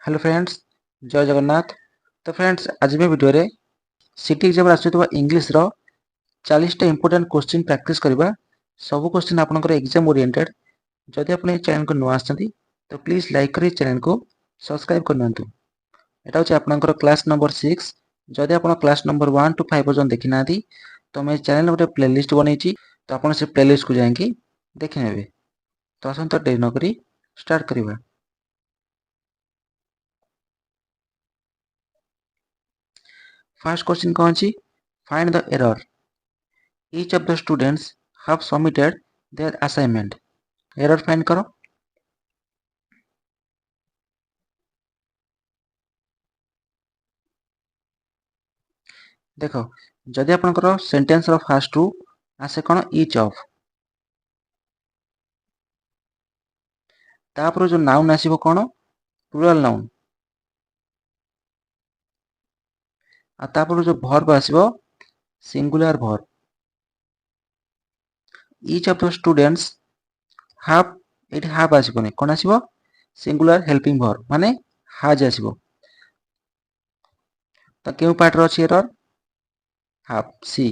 Hello friends, जय जगन्नाथ। तो friends, आज मैं वीडियो रे सिटी एग्जाम आसुवा इंग्लिश रो 40 टा इंपोर्टेंट क्वेश्चन प्रैक्टिस करबा। सब क्वेश्चन आपनकर एग्जाम ओरिएंटेड। जदि आपन ए चैनल को नुआ आछंती तो प्लीज लाइक करी चैनल को सब्सक्राइब करनंतु। एटा होची आपनकर क्लास नंबर 6। जदि आपन क्लास नंबर 1 टू 5 पर्यंत देखि नाथि तो मैं चैनल गोटे प्लेलिस्ट बनैछि, तो आपन से प्लेलिस्ट को जाइकि देखि नेबे। तो आसन तो देर न करी स्टार्ट करबा। फर्स्ट क्वेश्चन कौन छी? Find the error. Each of the students have submitted their assignment. Error find करो। देखो, जदि आपनकर सेंटेंस रो फास्ट रू आसे कोन each of, तापर जो नाउन आसीबो कोन प्लुरल नाउन, आ तापर जो वर्ब आसीबो singular verb. Each of the students have, एठी have आसीबोनी, कोन आसीबो सिंगुलर हेल्पिंग वर्ब माने has आसीबो। त केउ पार्ट रो अछि error? have, C.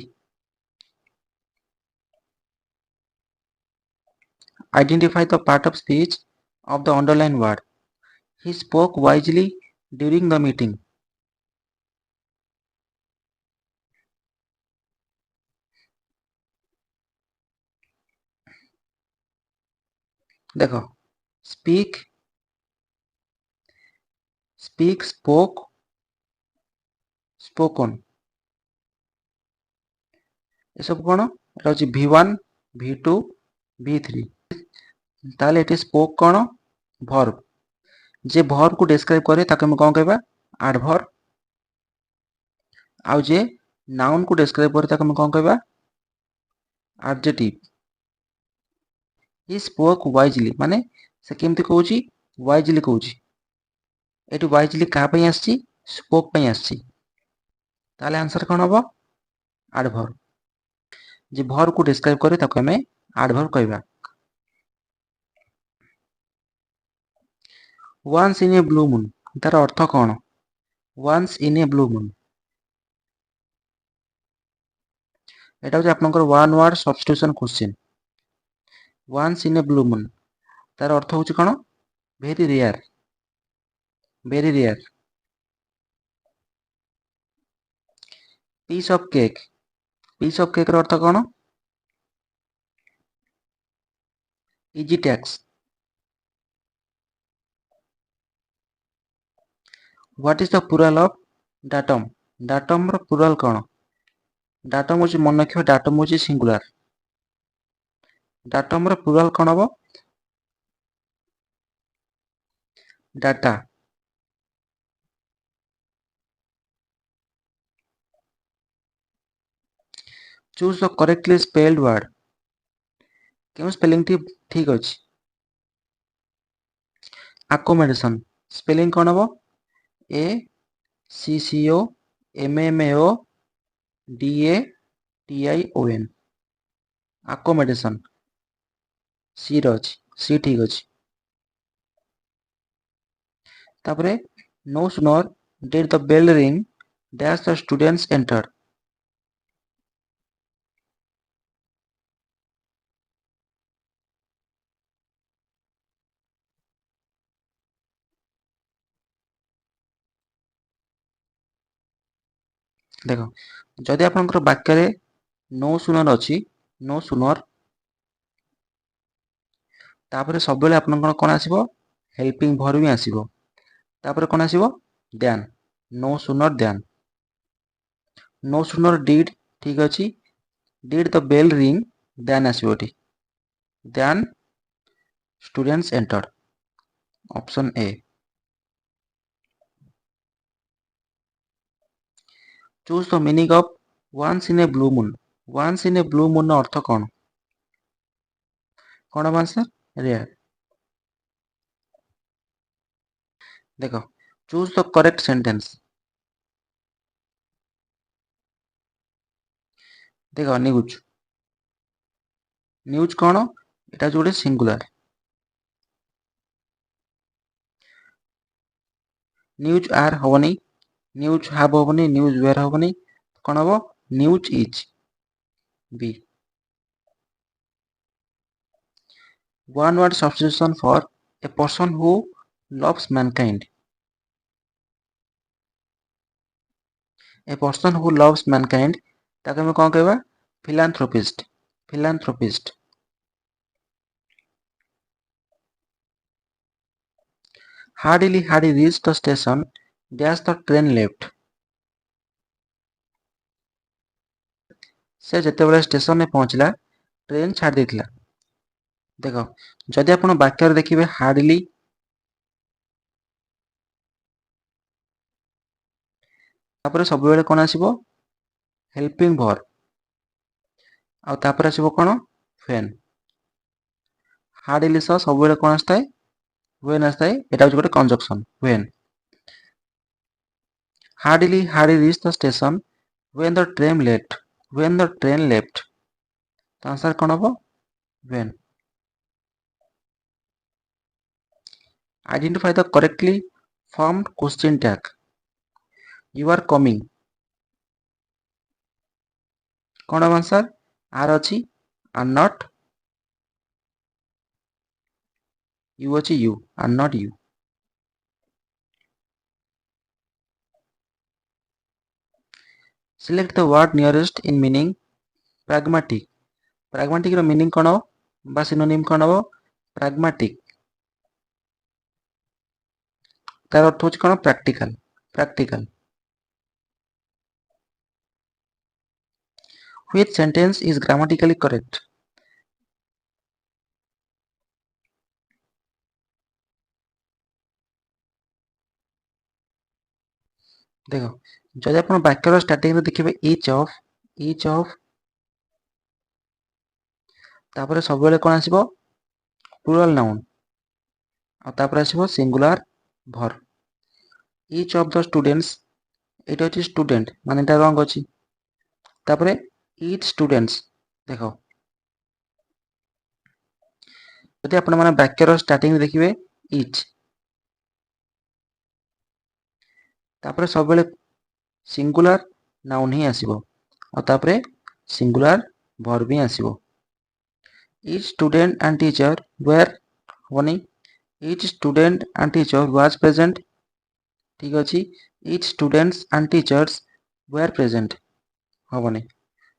Identify the part of speech of the underlined word. He spoke wisely during the meeting. देखो, स्पीक, स्पीक, स्पोक, स्पोकन, ये सब कोन एटा होची V1 V2 V3। ताले एटी स्पोक कोन वर्ब। जे वर्ब को डिस्क्राइब करे ताके हम कोन कहबा एडवर्ब। आउ जे नाउन को डिस्क्राइब करे ताके हम कोन कहबा एडजेक्टिव। ही स्पोक वाइजली माने से केमती कहूची वाइजली कहूची। एटू वाइजली का पई आछी स्पोक पई आछी। ताले आंसर कोन हबो एडवर्ब। जे वर्ब को डिस्क्राइब करे ताके हम एडवर्ब कहबा। Once in a blue moon तार अर्थ कोन? Once in a blue moon एटा होची आपनकर one word substitution question. Once in a blue moon तार अर्थ होची कोन? Very rare, very rare. Piece of cake, piece of cake रो अर्थ कोन? इजी टैक्स। What is the plural of datum? Datum रो प्लुरल कोन? डाटम होची मन रखियो, डाटम होची सिंगुलर। डाटम रो प्लुरल कोन हबो? Data. Choose the correctly spelled word. केउ स्पेलिंग टी ठीक अछि? अकोमोडेशन स्पेलिंग कोन हबो? A C C O M M A O D A T I O N. Accommodation C रो अछि, सी ठीक अछि। तापरे no sooner did the bell ring dash the students enter. देखो, जदि आपनकर वाक्य रे नो सूनर अछि, नो सूनर तापरे सब बेले आपनकर कोन आसीबो हेल्पिंग वर्ब ही आसीबो। तापरे कोन आसीबो then, no sooner then. No sooner did ठीक अछि, did the bell ring then आसीबो टी, then students enter. Option A. Choose the meaning of once in a blue moon. Once in a blue moon अर्थ कोन? कोन answer? Rare. देखो, choose the correct sentence. देखो, news, news कोन? एटा जोडे सिंगुलर। न्यूज आर हबनी, न्यूज हाव हबनी, न्यूज वेयर हबनी, कौन हम news is B. One word substitution for a person who loves mankind, a person who loves mankind ताके हम कौन कहबा philanthropist, philanthropist. Hardly had he reached the station, dash the train left। से जेतेबेले station में पहुंचला ट्रेन छाड़ देथिला। देखो जदि आपण वाक्य रे देखिबे हार्डली तापर सब बेले कोन आसीबो हेल्पिंग वर्ब आ तापर आसीबो कोन व्हेन। हार्डली सह सब बेले कोन आस्ताय व्हेन आस्ताय, एटा होछ गोटे conjunction when. Hardly had he reached the station when the train left, when the train left तो आंसर कोन हबो when. Identify the correctly formed question tag। You are coming कोन हबो आंसर आर अछि आर नॉट, यू अछि you are not you. Select the word nearest in meaning pragmatic। pragmatic ର meaning कोन हो बा सिनोनिम कोन हो pragmatic, तार अर्थ होछ कोन practical, practical। Which sentence is grammatically correct? देखो जदि आपण वाक्यर स्टार्टिंग रे देखिबे each of तापर सब बेले कोन आसीबो प्लुरल नाउन आ तापर आसीबो singular verb. each of the students एटा अछि स्टूडेंट माने एटा रंग अछि, तापर each students देखो जदि आपण माने वाक्यर स्टार्टिंग रे देखिबे each तापर सब बेले सिंगुलर नाउन ही आसीबो आ तापर सिंगुलर वर्ब भी आसीबो। each student and teacher were होनी, each student and teacher was present, ठीक अछि each students and teachers were present होबनी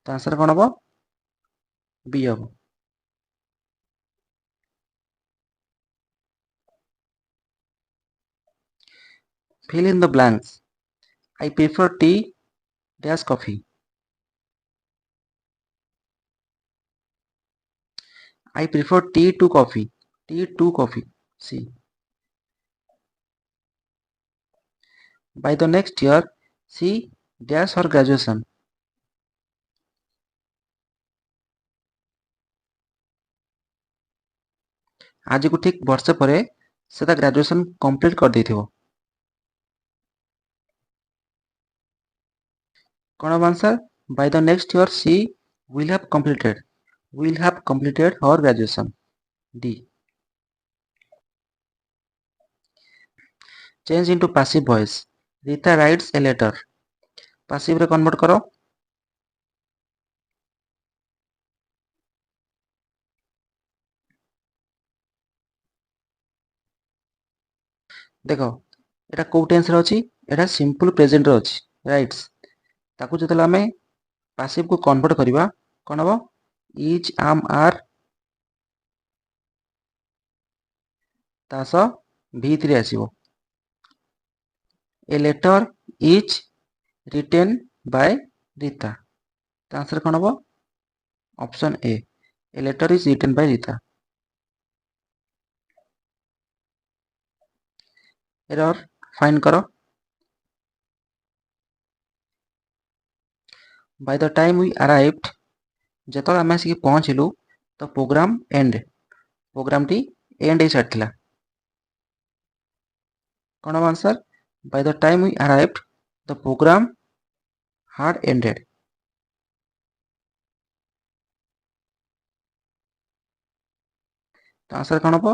तो आंसर कोन हबो बी हबो। fill in the blanks। I prefer tea dash coffee। I prefer tea to coffee, tea to coffee C। by the next year she dash her graduation। आज को ठीक वर्ष पर से ता ग्रेजुएशन कंप्लीट कर देथिबो कोन हबो answer by the next year she will have completed her graduation D। change into passive voice। Rita writes a letter, passive रे कन्वर्ट करो। देखो एटा को टेंस रे अछि, एटा सिंपल प्रेजेंट रे अछि राइट्स, ताकू जतले हमें पासिव को कन्वर्ट करिवा कोन हबो इज आम आर तास v3 आसीबो a letter is written by Rita तो आंसर कोन हबो option A letter is written by Rita. Error find करो। by the time we arrived जेतले आमे आसी पहुंचलु तो प्रोग्राम एंड, प्रोग्राम टी एंड ही सारथिला कोन हबो answer by the time we arrived the program had ended। तो आंसर कोन हबो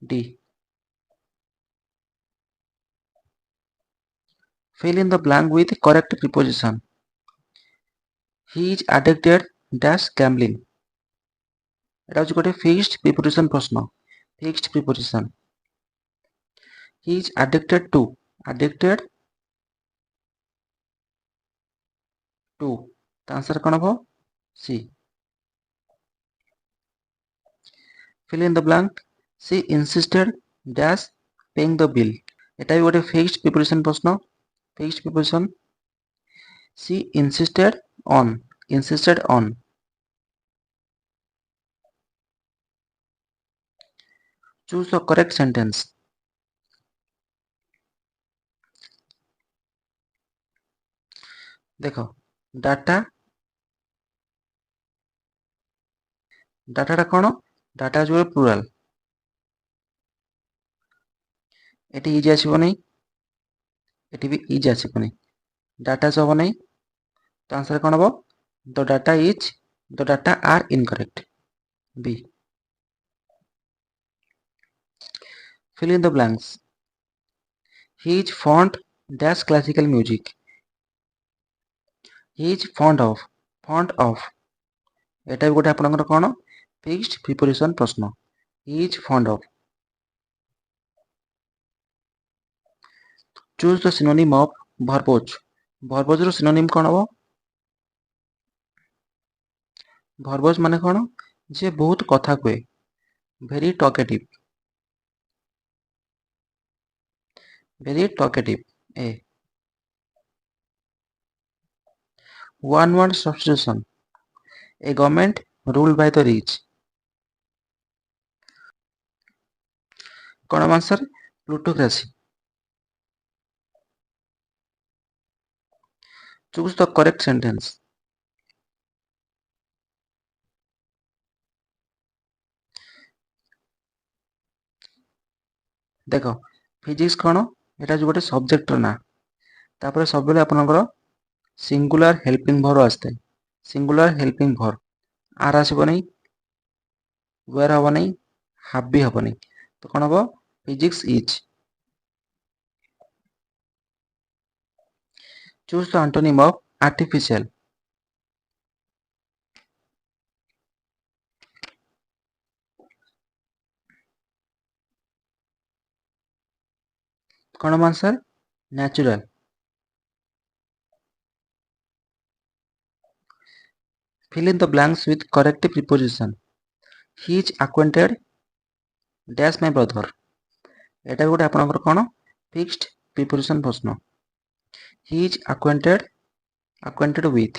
D. Fill in the blank with correct preposition. He is addicted dash gambling. এটা হচ্ছে ଗୋଟେ fixed preposition ପ୍ରଶ୍ନ. Fixed preposition. He is addicted to. Addicted to. ତା answer କ'ଣ ହେବ? C. Fill in the blank. She insisted dash paying the bill. এটা ବି ଗୋଟେ fixed preposition ପ୍ରଶ୍ନ. Fixed preposition. She insisted on. Insisted on. Choose the correct sentence. ଦେଖ ডাটাটা କ'ଣ? Data ହେଉଛି ଗୋଟେ ପ୍ଲୁରାଲ. ଏଠି ଇଜ୍ ଆସିବନି, ଏଠି ବି ଇଜ୍ ଆସିବନି. ଡାଟା ହେବ ନାହିଁ. ତ ଆନ୍ସର କ'ଣ ହେବ? The data are incorrect. B. Fill in the blanks. He is fond dash classical music. He is fond of. Fond of. এটা ବି ଗୋଟେ ଆପଣଙ୍କର କ'ଣ? Fixed preposition ପ୍ରଶ୍ନ. He is fond of. Choose the synonym of verbose. Verbose ର synonym କ'ଣ ହେବ? Verbose ମାନେ କ'ଣ? ଯେ ବହୁତ କଥା କୁହେ. Very talkative. Very talkative. A. One word substitution. A government ruled by the rich. କ'ଣ answer? Plutocracy. Choose the correct sentence. ଦେଖ ଫିଜିକ୍ସ କ'ଣ? ଏଟା ଯେଉଁ ଗୋଟେ ସବଜେକ୍ଟର ନାଁ. ତାପରେ ସବୁବେଳେ ଆପଣଙ୍କର ସିଙ୍ଗୁଲାର ହେଲ୍ପିଂ ଭର୍ବ ଆସିଥାଏ. Singular helping verb. ଆର୍ ଆସିବ ନାହିଁ, ୱେର୍ ହେବ ନାହିଁ, ହାବ୍ ବି ହେବ ନାହିଁ. ତ କ'ଣ ହେବ? Physics is. Choose the antonym of artificial. କ'ଣ answer? Natural. Fill in the blanks with correct preposition. He is acquainted dash my brother. এটা ଗୋଟେ ଆପଣଙ୍କର କ'ଣ? Fixed preposition ପ୍ରଶ୍ନ. He is acquainted with.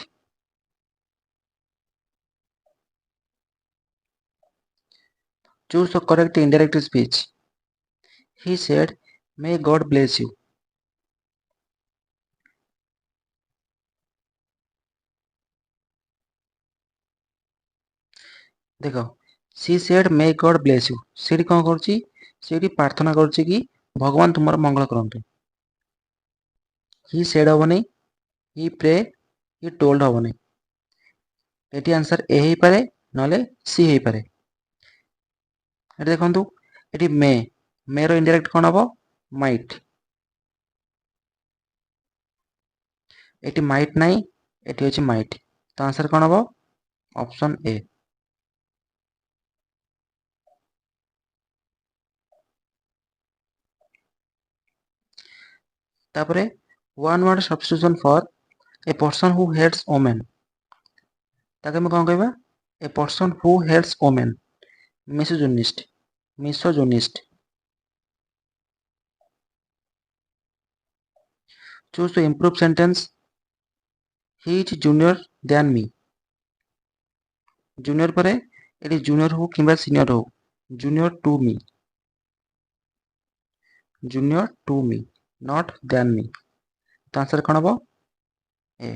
Choose the correct indirect speech. He said, may God bless you. ଦେଖ she said may God bless you. ସେଠି କ'ଣ କରୁଛି? ସେଠି ପ୍ରାର୍ଥନା କରୁଛି କି ଭଗବାନ ତୁମର ମଙ୍ଗଳ କରନ୍ତୁ. He said ହେବନି, he pray, he told ହେବନି. ଏଠି ଆନ୍ସର A ହେଇପାରେ, ନହେଲେ C ହେଇପାରେ. ଏଠି ଦେଖନ୍ତୁ, ଏଠି ମେ ର ଇନଡାଇରେକ୍ଟ କ'ଣ ହେବ? ମାଇଟ୍. ଏଠି ମାଇଟ୍ ନାହିଁ, ଏଠି ଅଛି ମାଇଟ୍. ତ ଆନ୍ସର କ'ଣ ହେବ? Option A. ତାପରେ one word substitution for a person who hates women. ତାକୁ ଆମେ କ'ଣ କହିବା? A person who hates women. Misogynist. Choose to improve sentence. He is junior than me. Junior ପରେ ଏଠି junior ହଉ କିମ୍ବା senior ହଉ. Junior to me. Junior to me, not than me. ତ ଆନ୍ସର କ'ଣ ହେବ? A.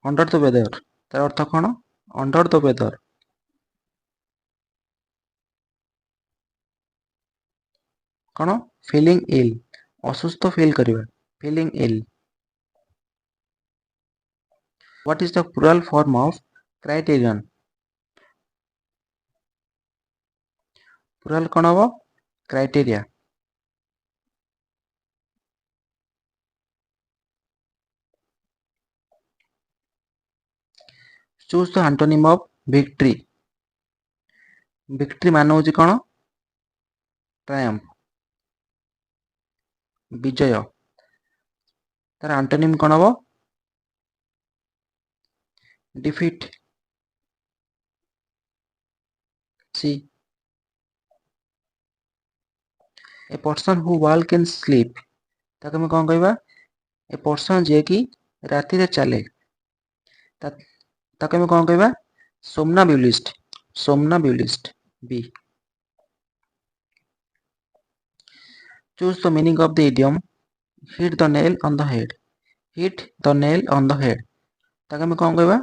Under the weather. ତାର ଅର୍ଥ କ'ଣ? Under the weather. କ'ଣ? Feeling ill. ଅସୁସ୍ଥ ଫିଲ୍ କରିବା. Feeling ill. What is the plural form of criterion? Plural କ'ଣ ହେବ? Criteria. Choose the antonym of victory. Victory ମାନ ହେଉଛି କ'ଣ? ଟ୍ରାୟମ୍ଫ, ବିଜୟ। ତାର ଆଣ୍ଟୋନିମ୍ କ'ଣ ହବ? Defeat. C. A person who walk in sleep, ତାକୁ ଆମେ କ'ଣ କହିବା? ଏ ପର୍ସନ୍ ଯିଏକି ରାତିରେ ଚାଲେ, ତାକୁ ଆମେ କ'ଣ କହିବା? Somnambulist. Somnambulist, B. Choose the meaning of the idiom hit the nail on the head. Hit the nail on the head, ତାକୁ ଆମେ କ'ଣ କହିବା?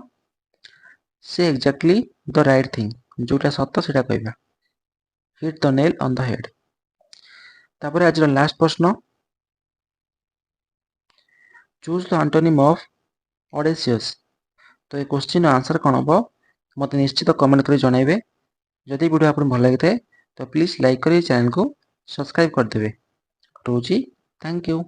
ସେ ଏକ୍ଜାକ୍ଟଲି ଦ ରାଇଟ୍ ଥିଙ୍ଗ, ଯେଉଁଟା ସତ ସେଇଟା କହିବା। Hit the nail on the head. ତାପରେ ଆଜିର ଲାଷ୍ଟ ପ୍ରଶ୍ନ, choose the antonym of audacious. ତ ଏ କ୍ୱେଶ୍ଚିନ୍ର ଆନ୍ସର୍ କ'ଣ ହେବ ମୋତେ ନିଶ୍ଚିତ କମେଣ୍ଟ କରି ଜଣାଇବେ। ଯଦି ଭିଡ଼ିଓ ଆପଣଙ୍କୁ ଭଲ ଲାଗିଥାଏ ତ ପ୍ଲିଜ୍ ଲାଇକ୍ କରି ଚ୍ୟାନେଲକୁ ସବସ୍କ୍ରାଇବ୍ କରିଦେବେ। ରହୁଛି, ଥ୍ୟାଙ୍କ ୟୁ।